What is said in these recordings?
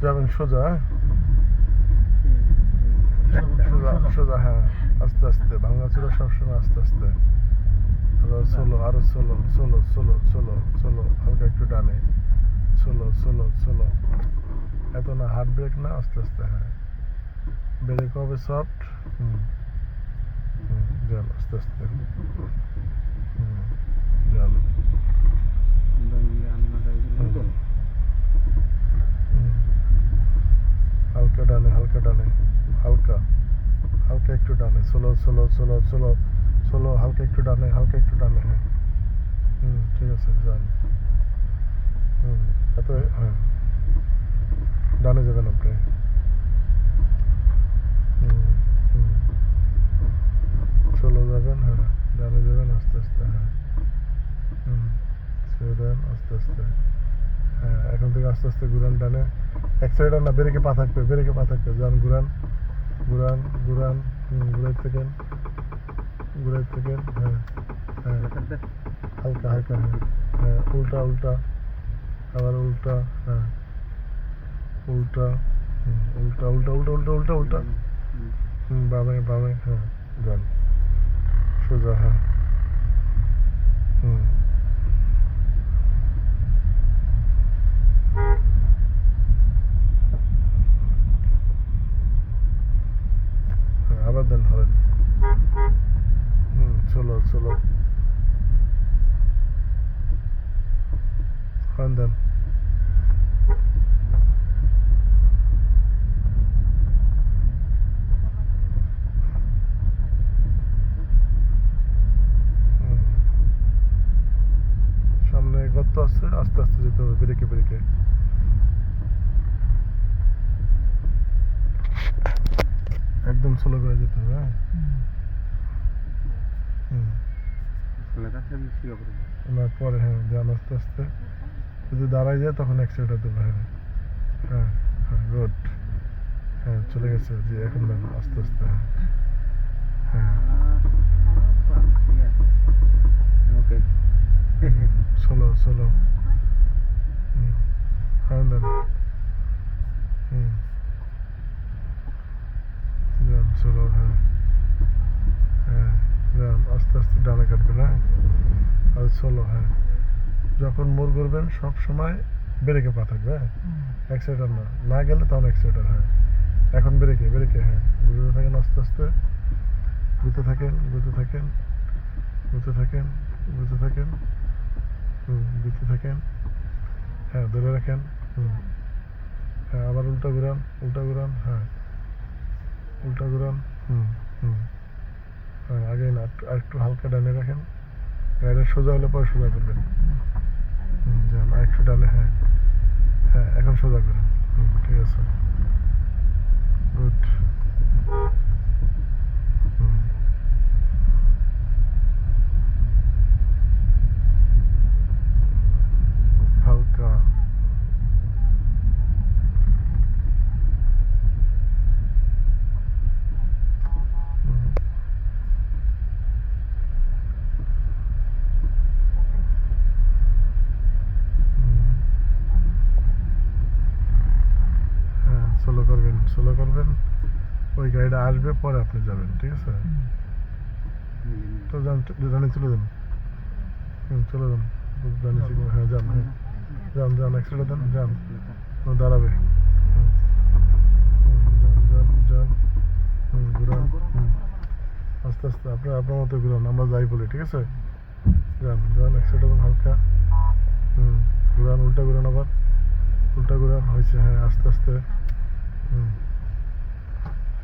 যাবেন সোজা, সোজা সোজা, হ্যাঁ আস্তে আস্তে, ভাঙাচোরা সবসময় আস্তে আস্তে, সোলো, আরো solo solo solo solo solo, হালকা একটু ডানে, সোলো সোলো সোলো, এত না হার্ড ব্রেক না, আস্তে আস্তে, হ্যাঁ ব্রেক হবে সফট, যান আস্তে আস্তে, যান, হালকা ডানে, হালকা ডানে, হালকা হালকা একটু ডানে, solo solo solo solo solo, হালকা একটু ডানে, হালকা একটু ডানে, হ্যাঁ ঠিক আছে, যান, এত, হ্যাঁ ডানে যাবেন আপনি, সোলো যাবেন, হ্যাঁ ডানে যাবেন আস্তে আস্তে, হ্যাঁ ছেড়ে দেন আস্তে আস্তে, হ্যাঁ এখন থেকে আস্তে আস্তে ঘুরান ডানে, অ্যাক্সিলেটর না, ব্রেকে পা থাকবে, ব্রেকে পা থাকবে, যান ঘুরান ঘুরান ঘুরান, ঘুরাই থাকেন, ঘুরাই থাকেন, হ্যাঁ হ্যাঁ হালকা হালকা, হ্যাঁ হ্যাঁ উল্টা উল্টা, আবার উল্টা, হ্যাঁ উল্টা, উল্টা উল্টা উল্টা উল্টা উল্টা উল্টা, বামে বামে, হ্যাঁ যান সোজা, হ্যাঁ আবার দেন হরেন, সোলো সোলো, হরেন দেন, সামনে গর্ত আছে, আস্তে আস্তে যেতে হবে, ব্রেকে ব্রেকে, একদম স্লো করে যেতে হবে, হ্যাঁ ওনার পরে, হ্যাঁ যান আস্তে আস্তে, যদি দাঁড়ায় যায় তখন অ্যাক্সিলেটর দেবে, হ্যাঁ হ্যাঁ হ্যাঁ গুড, হ্যাঁ চলে গেছে, জি এখন দেন আস্তে আস্তে, হ্যাঁ সোলো সোলো, হ্যাঁ দেন, যান সোলো, হ্যাঁ হ্যাঁ যান আস্তে আস্তে ডানে কাটবেন, হ্যাঁ আর সোলো, হ্যাঁ যখন মোড় করবেন সব সময় ব্রেকে পা থাকবে, হ্যাঁ অ্যাক্সিলেটর না, না গেলে তখন অ্যাক্সিলেটর, হ্যাঁ এখন ব্রেকে ব্রেকে, হ্যাঁ ঘুরতে থাকেন আস্তে আস্তে, ঘুরতে থাকেন ঘুরতে থাকেন ঘুরতে থাকেন ঘুরতে থাকেন, ঘুরতে থাকেন, হ্যাঁ ধরে রাখেন, হ্যাঁ আবার উল্টা ঘুরান, উল্টা ঘুরান, হ্যাঁ উল্টা ঘুরান, হ্যাঁ আগে না, আর একটু হালকা ডানে রাখেন, গাড়িটা সোজা হলে পরে সোজা করবেন, যান আর একটু ডানে, হ্যাঁ হ্যাঁ এখন সোজা করেন, ঠিক আছে গুড, হালকা, হ্যাঁ সোলো করবেন, সোলো করবেন, ওই গাড়িটা আসবে পরে আপনি যাবেন, ঠিক আছে, তো যান জানি চলে যান, চলে যান, জানি হ্যাঁ যান, হ্যাঁ যান যান অ্যাক্সিলেটর দেন, যান দাঁড়াবে, যান যান যান, ঘুরান, আস্তে আস্তে আপনার আপনার মতো ঘুরান, আমরা যাই বলি, ঠিক আছে, যান যান অ্যাক্সিলেটর দেন হালকা, ঘুরান, উল্টা ঘুরান, আবার উল্টা ঘুরান, হয়েছে, হ্যাঁ আস্তে আস্তে,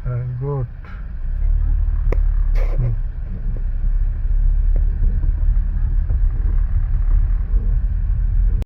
হ্যাঁ গুড।